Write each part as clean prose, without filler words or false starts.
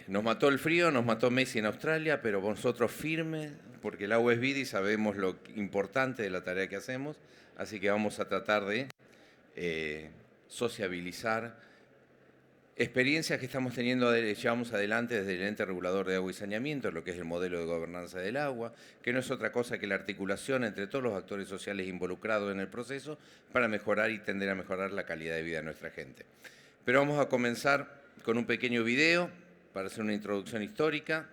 Nos mató el frío, nos mató Messi en Australia, pero nosotros firmes, porque el agua es vida y sabemos lo importante de la tarea que hacemos, así que vamos a tratar de sociabilizar experiencias que estamos teniendo, llevamos adelante desde el ente regulador de agua y saneamiento, lo que es el modelo de gobernanza del agua, que no es otra cosa que la articulación entre todos los actores sociales involucrados en el proceso para mejorar y tender a mejorar la calidad de vida de nuestra gente. Pero vamos a comenzar con un pequeño video para hacer una introducción histórica.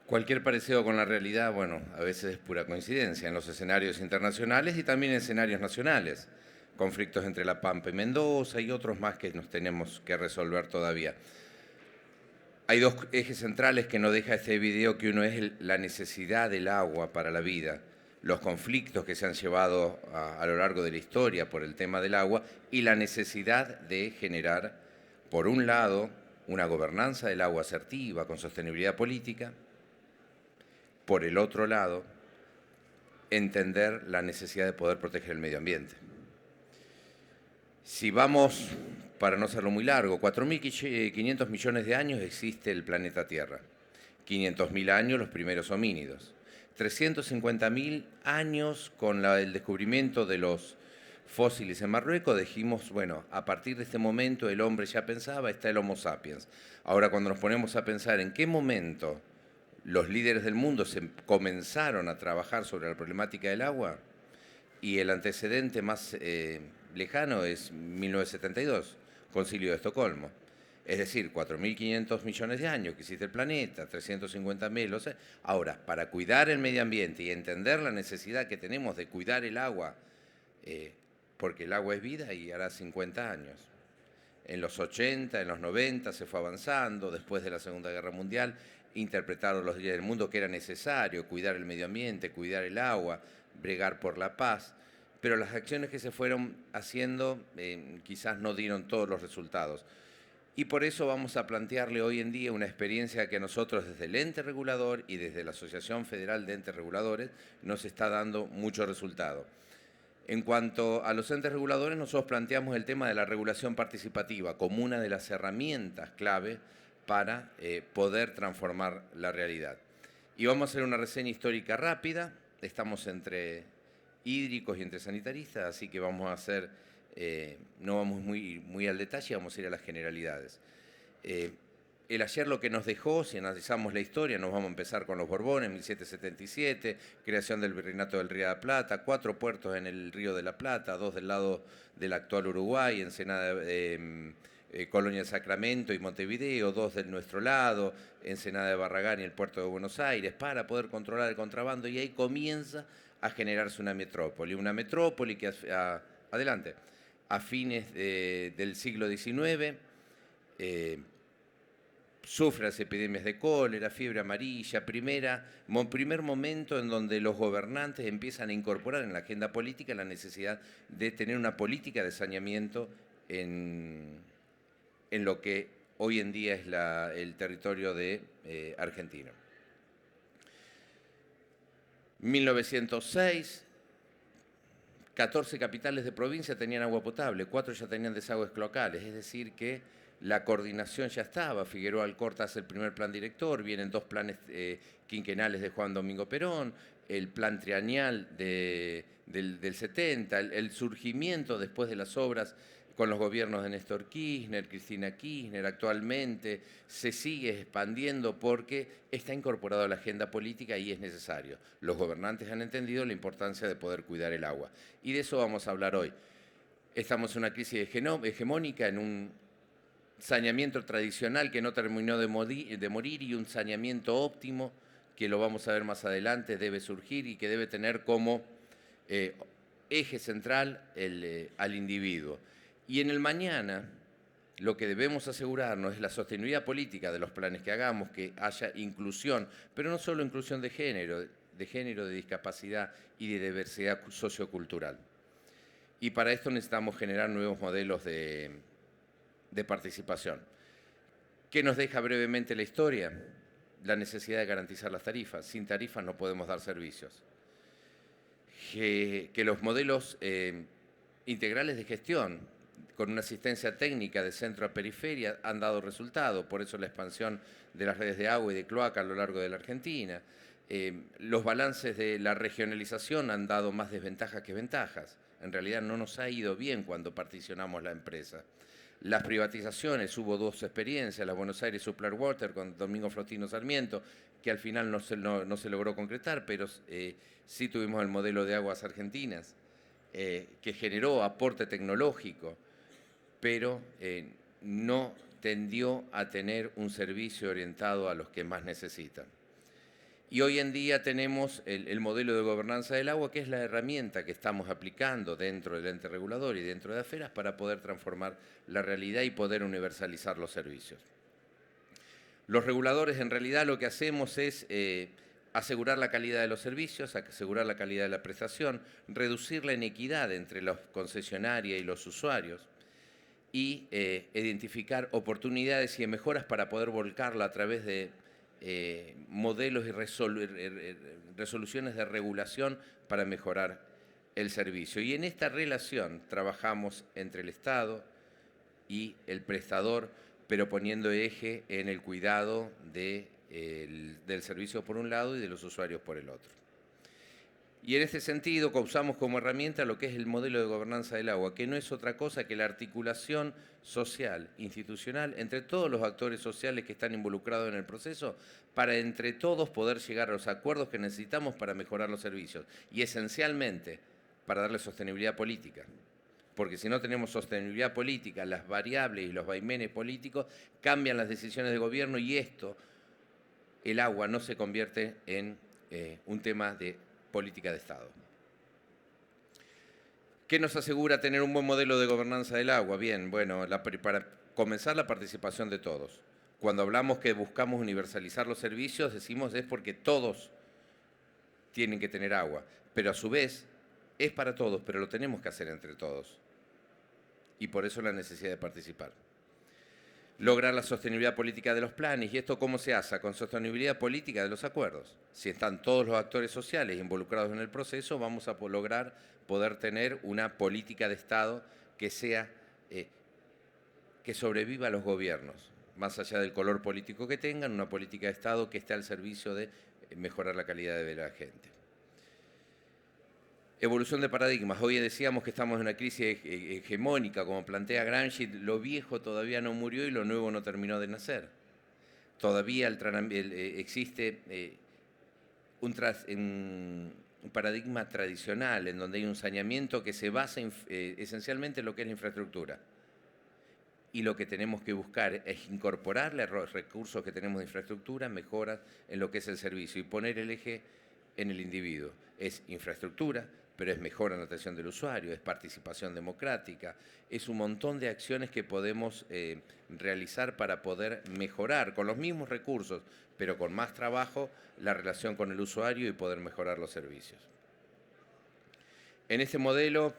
Cualquier parecido con la realidad, bueno, a veces es pura coincidencia en los escenarios internacionales y también en escenarios nacionales. Conflictos entre La Pampa y Mendoza y otros más que nos tenemos que resolver todavía. Hay dos ejes centrales que no deja este video, que uno es la necesidad del agua para la vida, los conflictos que se han llevado a lo largo de la historia por el tema del agua y la necesidad de generar, por un lado, una gobernanza del agua asertiva con sostenibilidad política, por el otro lado, entender la necesidad de poder proteger el medio ambiente. Si vamos, para no hacerlo muy largo, 4.500 millones de años existe el planeta Tierra, 500.000 años los primeros homínidos, 350.000 años con el descubrimiento de los fósiles en Marruecos, dijimos, bueno, a partir de este momento el hombre ya pensaba, está el Homo sapiens. Ahora, cuando nos ponemos a pensar en qué momento los líderes del mundo se comenzaron a trabajar sobre la problemática del agua, y el antecedente más lejano es 1972, Concilio de Estocolmo. Es decir, 4.500 millones de años que existe el planeta, 350.000, o sea. Ahora, para cuidar el medio ambiente y entender la necesidad que tenemos de cuidar el agua, porque el agua es vida y hará 50 años. En los 80, en los 90 se fue avanzando, después de la Segunda Guerra Mundial, interpretaron los días del mundo que era necesario cuidar el medio ambiente, cuidar el agua, bregar por la paz, pero las acciones que se fueron haciendo quizás no dieron todos los resultados. Y por eso vamos a plantearle hoy en día una experiencia que a nosotros desde el ente regulador y desde la Asociación Federal de Entes Reguladores nos está dando mucho resultado. En cuanto a los entes reguladores, nosotros planteamos el tema de la regulación participativa como una de las herramientas clave para poder transformar la realidad. Y vamos a hacer una reseña histórica rápida. Estamos entre hídricos y entre sanitaristas, así que vamos a hacer, no vamos muy al detalle, vamos a ir a las generalidades. El ayer lo que nos dejó, si analizamos la historia, nos vamos a empezar con los Borbones, 1777, creación del Virreinato del Río de la Plata, 4 puertos en el Río de la Plata, 2 del lado del actual Uruguay, Ensenada, Colonia de Sacramento y Montevideo, 2 del nuestro lado, Ensenada de Barragán y el puerto de Buenos Aires, para poder controlar el contrabando, y ahí comienza a generarse una metrópoli que adelante, a fines del siglo XIX, sufre las epidemias de cólera, fiebre amarilla, primer momento en donde los gobernantes empiezan a incorporar en la agenda política la necesidad de tener una política de saneamiento en lo que hoy en día es el territorio de Argentina. 1906, 14 capitales de provincia tenían agua potable, 4 ya tenían desagües cloacales, es decir que la coordinación ya estaba. Figueroa Alcorta hace el primer plan director, vienen 2 planes quinquenales de Juan Domingo Perón, el plan trienial del 70, el surgimiento después de las obras con los gobiernos de Néstor Kirchner, Cristina Kirchner, actualmente se sigue expandiendo porque está incorporado a la agenda política y es necesario. Los gobernantes han entendido la importancia de poder cuidar el agua. Y de eso vamos a hablar hoy. Estamos en una crisis hegemónica, en un saneamiento tradicional que no terminó de morir y un saneamiento óptimo, que lo vamos a ver más adelante, debe surgir y que debe tener como eje central al individuo. Y en el mañana, lo que debemos asegurarnos es la sostenibilidad política de los planes que hagamos, que haya inclusión, pero no solo inclusión de género, de discapacidad y de diversidad sociocultural. Y para esto necesitamos generar nuevos modelos de participación. ¿Qué nos deja brevemente la historia? La necesidad de garantizar las tarifas. Sin tarifas no podemos dar servicios. Que los modelos integrales de gestión, con una asistencia técnica de centro a periferia, han dado resultado. Por eso la expansión de las redes de agua y de cloaca a lo largo de la Argentina. Los balances de la regionalización han dado más desventajas que ventajas. En realidad no nos ha ido bien cuando particionamos la empresa. Las privatizaciones, hubo 2 experiencias, la Buenos Aires Supply Water con Domingo Faustino Sarmiento, que al final no se logró concretar, pero sí tuvimos el modelo de aguas argentinas, que generó aporte tecnológico, pero no tendió a tener un servicio orientado a los que más necesitan. Y hoy en día tenemos el modelo de gobernanza del agua, que es la herramienta que estamos aplicando dentro del ente regulador y dentro de AFERAS para poder transformar la realidad y poder universalizar los servicios. Los reguladores, en realidad, lo que hacemos es asegurar la calidad de los servicios, asegurar la calidad de la prestación, reducir la inequidad entre los concesionarios y los usuarios y identificar oportunidades y mejoras para poder volcarla a través de modelos y resoluciones de regulación para mejorar el servicio. Y en esta relación trabajamos entre el Estado y el prestador, pero poniendo eje en el cuidado del servicio por un lado y de los usuarios por el otro. Y en este sentido usamos como herramienta lo que es el modelo de gobernanza del agua, que no es otra cosa que la articulación social, institucional, entre todos los actores sociales que están involucrados en el proceso, para entre todos poder llegar a los acuerdos que necesitamos para mejorar los servicios y esencialmente para darle sostenibilidad política. Porque si no tenemos sostenibilidad política, las variables y los vaivenes políticos cambian las decisiones de gobierno y el agua no se convierte en un tema de política de Estado. ¿Qué nos asegura tener un buen modelo de gobernanza del agua? Bien, bueno, para comenzar, la participación de todos. Cuando hablamos que buscamos universalizar los servicios, decimos es porque todos tienen que tener agua, pero a su vez es para todos, pero lo tenemos que hacer entre todos. Y por eso la necesidad de participar. Lograr la sostenibilidad política de los planes. ¿Y esto cómo se hace? Con sostenibilidad política de los acuerdos. Si están todos los actores sociales involucrados en el proceso, vamos a lograr poder tener una política de Estado que sea, que sobreviva a los gobiernos, más allá del color político que tengan, una política de Estado que esté al servicio de mejorar la calidad de vida de la gente. Evolución de paradigmas. Hoy decíamos que estamos en una crisis hegemónica, como plantea Gramsci, lo viejo todavía no murió y lo nuevo no terminó de nacer. Todavía existe un paradigma tradicional en donde hay un saneamiento que se basa esencialmente en lo que es la infraestructura. Y lo que tenemos que buscar es incorporarle los recursos que tenemos de infraestructura, mejoras en lo que es el servicio y poner el eje en el individuo. Es infraestructura, pero es mejora en la atención del usuario, es participación democrática, es un montón de acciones que podemos realizar para poder mejorar con los mismos recursos, pero con más trabajo, la relación con el usuario y poder mejorar los servicios. En este modelo,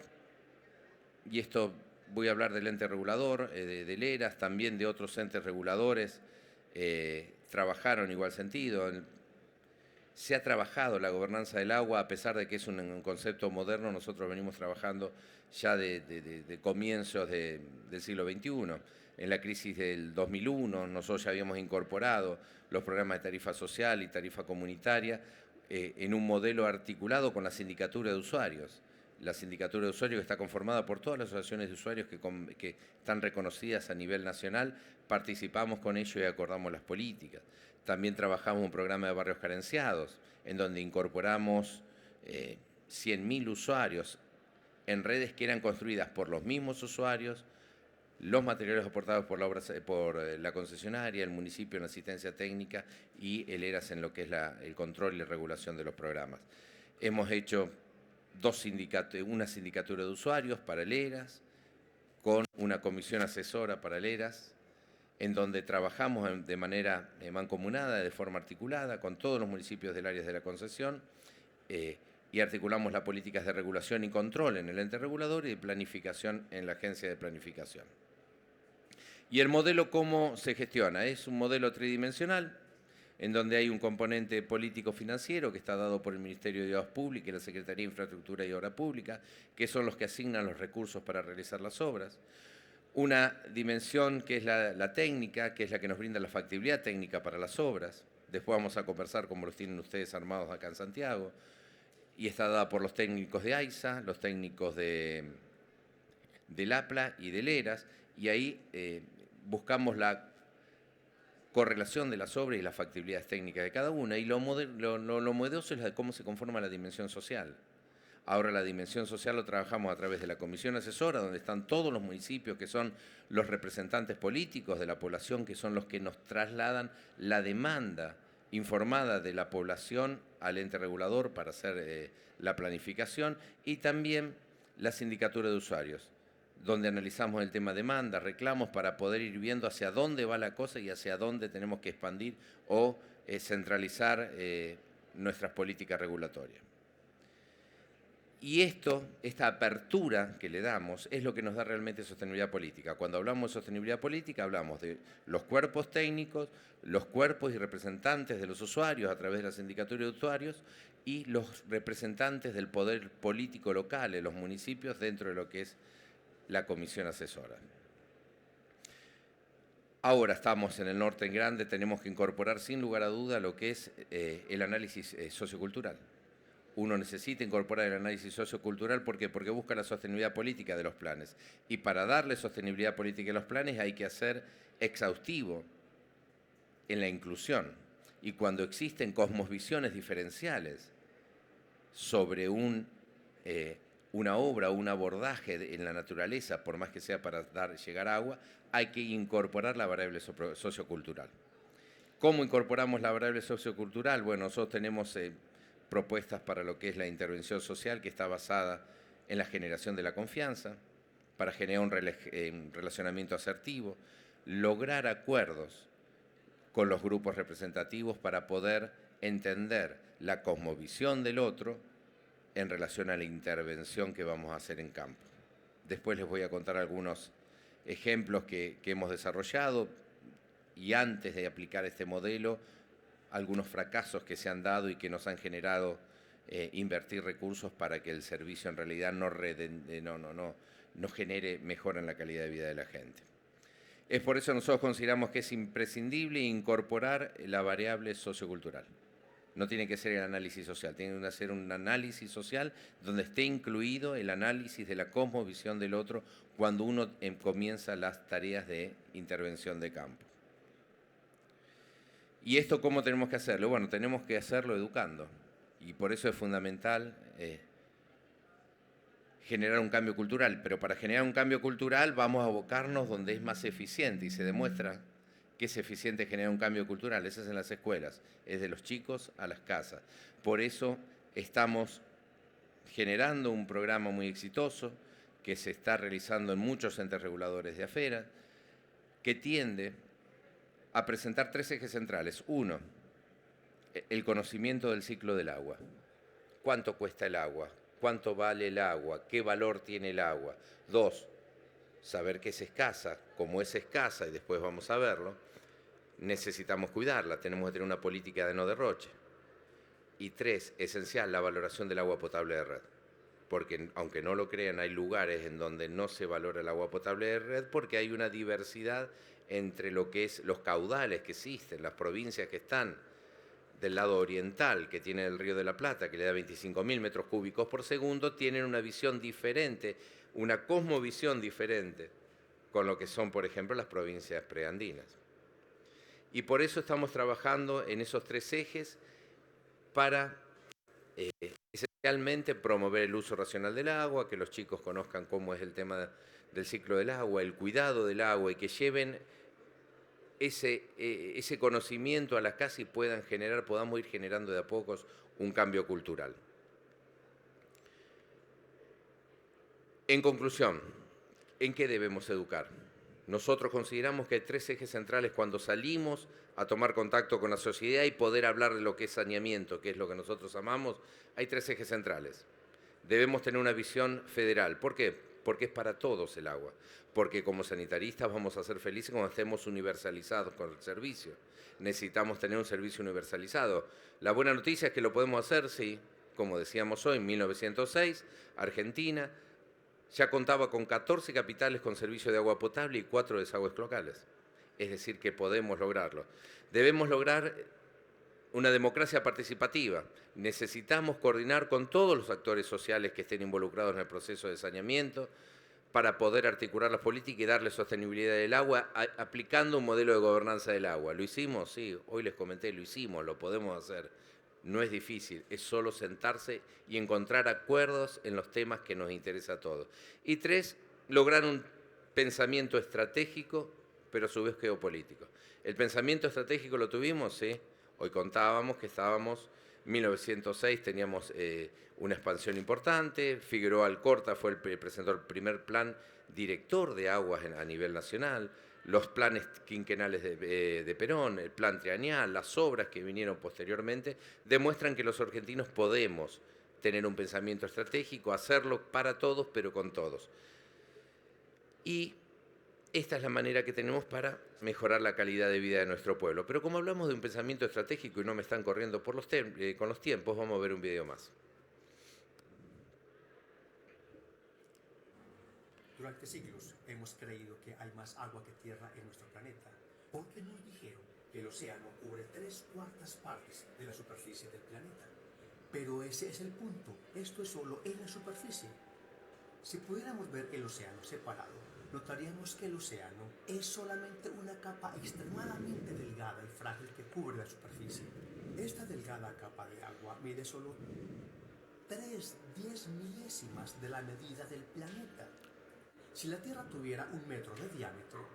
y esto voy a hablar del ente regulador, del ERAS, también de otros entes reguladores, trabajaron en igual sentido. Se ha trabajado la gobernanza del agua, a pesar de que es un concepto moderno, nosotros venimos trabajando ya de comienzos del siglo XXI. En la crisis del 2001 nosotros ya habíamos incorporado los programas de tarifa social y tarifa comunitaria en un modelo articulado con la sindicatura de usuarios. La sindicatura de usuarios, que está conformada por todas las asociaciones de usuarios que están reconocidas a nivel nacional, participamos con ellos y acordamos las políticas. También trabajamos un programa de barrios carenciados, en donde incorporamos 100.000 usuarios en redes que eran construidas por los mismos usuarios, los materiales aportados por la concesionaria, el municipio en asistencia técnica y el ERAS en lo que es el control y la regulación de los programas. Hemos hecho una sindicatura de usuarios para el ERAS, con una comisión asesora para el ERAS, en donde trabajamos de manera mancomunada, de forma articulada, con todos los municipios del área de la concesión, y articulamos las políticas de regulación y control en el ente regulador y de planificación en la agencia de planificación. ¿Y el modelo cómo se gestiona? Es un modelo tridimensional, en donde hay un componente político-financiero que está dado por el Ministerio de Obras Públicas y la Secretaría de Infraestructura y Obra Pública, que son los que asignan los recursos para realizar las obras. Una dimensión que es la técnica, que es la que nos brinda la factibilidad técnica para las obras. Después vamos a conversar como los tienen ustedes armados acá en Santiago. Y está dada por los técnicos de AISA, los técnicos del APLA y del ERAS, y ahí buscamos la correlación de las obras y las factibilidades técnicas de cada una, y lo novedoso es cómo se conforma la dimensión social. Ahora la dimensión social lo trabajamos a través de la comisión asesora, donde están todos los municipios que son los representantes políticos de la población, que son los que nos trasladan la demanda informada de la población al ente regulador para hacer la planificación, y también la sindicatura de usuarios, donde analizamos el tema demanda, reclamos, para poder ir viendo hacia dónde va la cosa y hacia dónde tenemos que expandir o centralizar nuestras políticas regulatorias. Y esta apertura que le damos es lo que nos da realmente sostenibilidad política. Cuando hablamos de sostenibilidad política, hablamos de los cuerpos técnicos, los cuerpos y representantes de los usuarios a través de la sindicatura de usuarios y los representantes del poder político local en los municipios dentro de lo que es la comisión asesora. Ahora estamos en el norte en grande, tenemos que incorporar sin lugar a duda lo que es el análisis sociocultural. Uno necesita incorporar el análisis sociocultural, ¿por qué? Porque busca la sostenibilidad política de los planes. Y para darle sostenibilidad política a los planes hay que hacer exhaustivo en la inclusión. Y cuando existen cosmovisiones diferenciales sobre una obra o un abordaje en la naturaleza, por más que sea para llegar a agua, hay que incorporar la variable sociocultural. ¿Cómo incorporamos la variable sociocultural? Bueno, nosotros tenemos propuestas para lo que es la intervención social, que está basada en la generación de la confianza, para generar un relacionamiento asertivo, lograr acuerdos con los grupos representativos para poder entender la cosmovisión del otro en relación a la intervención que vamos a hacer en campo. Después les voy a contar algunos ejemplos que hemos desarrollado y antes de aplicar este modelo, algunos fracasos que se han dado y que nos han generado invertir recursos para que el servicio en realidad no genere mejora en la calidad de vida de la gente. Es por eso que nosotros consideramos que es imprescindible incorporar la variable sociocultural. No tiene que ser el análisis social, tiene que ser un análisis social donde esté incluido el análisis de la cosmovisión del otro cuando uno comienza las tareas de intervención de campo. ¿Y esto cómo tenemos que hacerlo? Bueno, tenemos que hacerlo educando. Y por eso es fundamental generar un cambio cultural. Pero para generar un cambio cultural vamos a abocarnos donde es más eficiente y se demuestra que es eficiente generar un cambio cultural. Eso es en las escuelas, es de los chicos a las casas. Por eso estamos generando un programa muy exitoso que se está realizando en muchos entes reguladores de AFERA, que tiende a presentar 3 ejes centrales. 1, el conocimiento del ciclo del agua. ¿Cuánto cuesta el agua? ¿Cuánto vale el agua? ¿Qué valor tiene el agua? 2, saber que es escasa. Como es escasa, y después vamos a verlo, necesitamos cuidarla, tenemos que tener una política de no derroche. Y 3, esencial, la valoración del agua potable de red. Porque, aunque no lo crean, hay lugares en donde no se valora el agua potable de red porque hay una diversidad entre lo que es los caudales que existen, las provincias que están del lado oriental, que tiene el Río de la Plata, que le da 25.000 metros cúbicos por segundo, tienen una visión diferente, una cosmovisión diferente con lo que son, por ejemplo, las provincias preandinas. Y por eso estamos trabajando en esos 3 ejes para esencialmente promover el uso racional del agua, que los chicos conozcan cómo es el tema del ciclo del agua, el cuidado del agua y que lleven ese conocimiento a las casas y podamos ir generando de a pocos un cambio cultural. En conclusión, ¿en qué debemos educar? Nosotros consideramos que hay 3 ejes centrales cuando salimos a tomar contacto con la sociedad y poder hablar de lo que es saneamiento, que es lo que nosotros amamos. Hay 3 ejes centrales. Debemos tener una visión federal. ¿Por qué? Porque es para todos el agua. Porque como sanitaristas vamos a ser felices cuando estemos universalizados con el servicio. Necesitamos tener un servicio universalizado. La buena noticia es que lo podemos hacer, sí, como decíamos hoy, en 1906, Argentina ya contaba con 14 capitales con servicio de agua potable y 4 desagües locales. Es decir, que podemos lograrlo. Debemos lograr una democracia participativa. Necesitamos coordinar con todos los actores sociales que estén involucrados en el proceso de saneamiento para poder articular la política y darle sostenibilidad del agua aplicando un modelo de gobernanza del agua. ¿Lo hicimos? Sí, hoy les comenté, lo hicimos, lo podemos hacer. No es difícil, es solo sentarse y encontrar acuerdos en los temas que nos interesa a todos. Y 3, lograr un pensamiento estratégico, pero a su vez geopolítico. ¿El pensamiento estratégico lo tuvimos? Sí. Hoy contábamos que estábamos, en 1906 teníamos una expansión importante, Figueroa Alcorta presentó el primer plan director de aguas a nivel nacional, los planes quinquenales de Perón, el plan trienial, las obras que vinieron posteriormente, demuestran que los argentinos podemos tener un pensamiento estratégico, hacerlo para todos, pero con todos. Y esta es la manera que tenemos para mejorar la calidad de vida de nuestro pueblo. Pero como hablamos de un pensamiento estratégico y no me están corriendo con los tiempos, vamos a ver un video más. Durante siglos hemos creído que hay más agua que tierra en nuestro planeta, porque nos dijeron que el océano cubre 3/4 partes de la superficie del planeta. Pero ese es el punto, esto es solo en la superficie. Si pudiéramos ver el océano separado, notaríamos que el océano es solamente una capa extremadamente delgada y frágil que cubre la superficie. Esta delgada capa de agua mide solo 3/10 milésimas de la medida del planeta. Si la Tierra tuviera 1 metro de diámetro,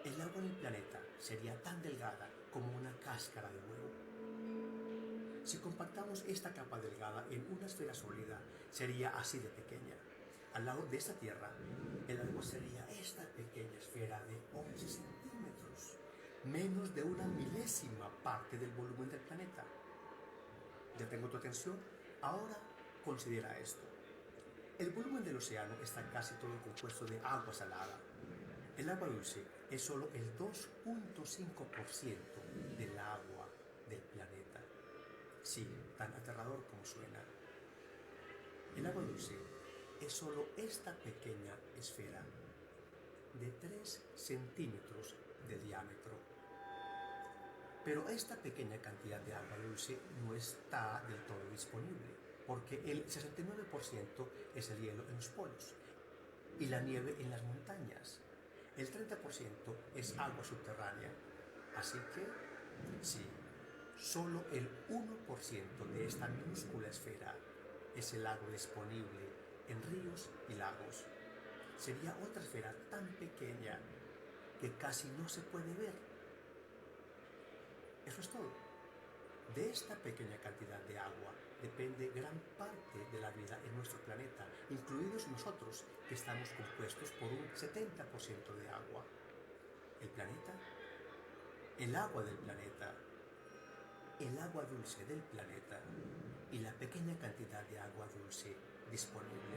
el agua en el planeta sería tan delgada como una cáscara de huevo. Si compactamos esta capa delgada en una esfera sólida, sería así de pequeña. Al lado de esta Tierra, el agua sería esta pequeña esfera de 11 centímetros. menos de una milésima parte del volumen del planeta. ¿Ya tengo tu atención? Ahora considera esto. El volumen del océano está casi todo compuesto de agua salada. El agua dulce es solo el 2.5% del agua del planeta. Sí, tan aterrador como suena. El agua dulce es solo esta pequeña esfera de 3 centímetros de diámetro. Pero esta pequeña cantidad de agua dulce no está del todo disponible, porque el 69% es el hielo en los polos y la nieve en las montañas. El 30% es agua subterránea. Así que, sí, solo el 1% de esta minúscula esfera es el agua disponible en ríos y lagos. Sería otra esfera tan pequeña que casi no se puede ver. Eso es todo. De esta pequeña cantidad de agua depende gran parte de la vida en nuestro planeta, incluidos nosotros, que estamos compuestos por un 70% de agua. El planeta, el agua del planeta, el agua dulce del planeta y la pequeña cantidad de agua dulce disponible.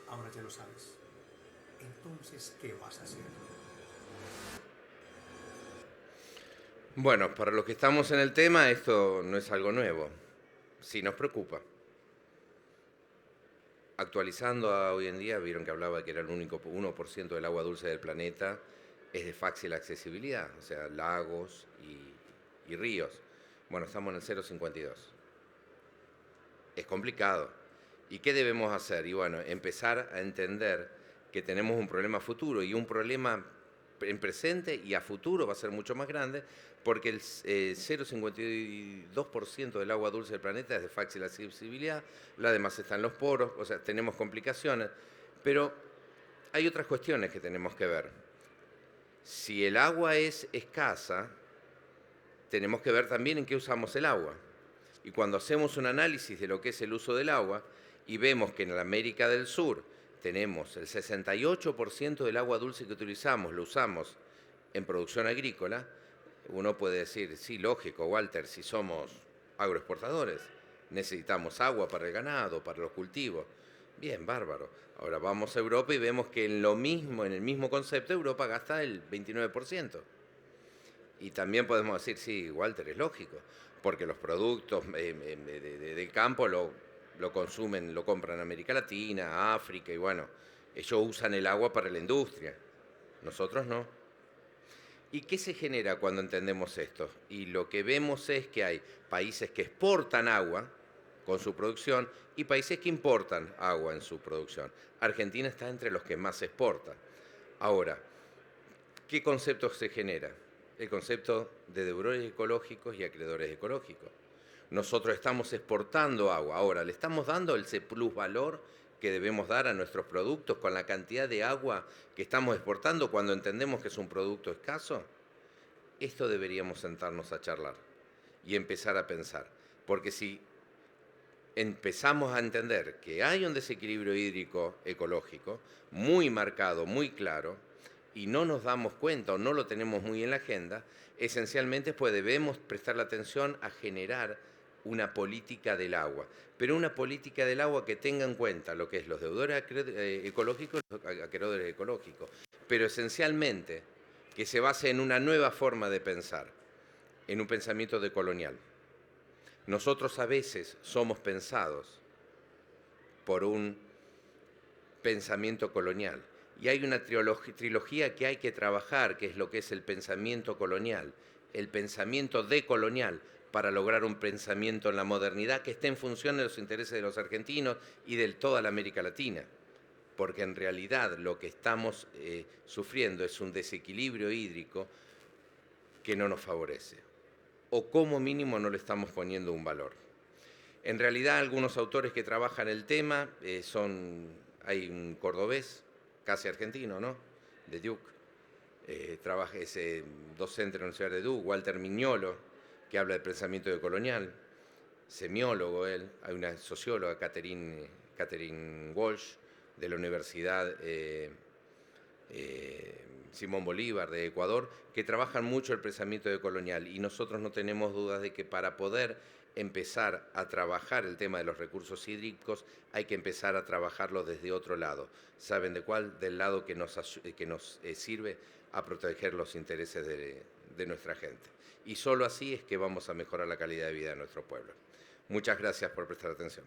Ahora ya lo sabes. Entonces, ¿qué vas a hacer? Bueno, para los que estamos en el tema, esto no es algo nuevo. Sí nos preocupa. Actualizando a hoy en día, vieron que hablaba que era el único 1% del agua dulce del planeta es de fácil accesibilidad, o sea, lagos y ríos. Bueno, estamos en el 0,52. Es complicado. ¿Y qué debemos hacer? Y bueno, empezar a entender que tenemos un problema futuro y un problema en presente y a futuro va a ser mucho más grande porque el 0,52% del agua dulce del planeta es de fácil accesibilidad, la demás está en los poros, o sea, tenemos complicaciones, pero hay otras cuestiones que tenemos que ver. Si el agua es escasa, tenemos que ver también en qué usamos el agua. Y cuando hacemos un análisis de lo que es el uso del agua y vemos que en la América del Sur tenemos el 68% del agua dulce que utilizamos, lo usamos en producción agrícola, uno puede decir, sí, lógico, Walter, si somos agroexportadores, necesitamos agua para el ganado, para los cultivos. Bien, bárbaro. Ahora vamos a Europa y vemos que en el mismo concepto, Europa gasta el 29%. Y también podemos decir, sí, Walter, es lógico, porque los productos del campo lo consumen, lo compran América Latina, África, y bueno, ellos usan el agua para la industria, nosotros no. ¿Y qué se genera cuando entendemos esto? Y lo que vemos es que hay países que exportan agua con su producción y países que importan agua en su producción. Argentina está entre los que más exporta. Ahora, ¿qué concepto se genera? El concepto de deudores ecológicos y acreedores ecológicos. Nosotros estamos exportando agua, ahora le estamos dando ese plusvalor que debemos dar a nuestros productos con la cantidad de agua que estamos exportando cuando entendemos que es un producto escaso. Esto deberíamos sentarnos a charlar y empezar a pensar, porque si empezamos a entender que hay un desequilibrio hídrico ecológico muy marcado, muy claro, y no nos damos cuenta o no lo tenemos muy en la agenda, esencialmente pues debemos prestar la atención a generar una política del agua, pero una política del agua que tenga en cuenta lo que es los deudores ecológicos y los acreedores ecológicos, pero esencialmente que se base en una nueva forma de pensar, en un pensamiento decolonial. Nosotros a veces somos pensados por un pensamiento colonial. Y hay una trilogía que hay que trabajar, que es lo que es el pensamiento colonial, el pensamiento decolonial, para lograr un pensamiento en la modernidad que esté en función de los intereses de los argentinos y de toda la América Latina. Porque en realidad lo que estamos sufriendo es un desequilibrio hídrico que no nos favorece. O como mínimo no le estamos poniendo un valor. En realidad algunos autores que trabajan el tema hay un cordobés, casi argentino, ¿no? De Duke, trabaja ese docente de la Universidad de Duke, Walter Mignolo, que habla del pensamiento decolonial, semiólogo él, hay una socióloga, Catherine Catherine Walsh, de la Universidad Simón Bolívar de Ecuador, que trabajan mucho el pensamiento decolonial, y nosotros no tenemos dudas de que para poder empezar a trabajar el tema de los recursos hídricos hay que empezar a trabajarlo desde otro lado. ¿Saben de cuál? Del lado que nos sirve a proteger los intereses de nuestra gente. Y solo así es que vamos a mejorar la calidad de vida de nuestro pueblo. Muchas gracias por prestar atención.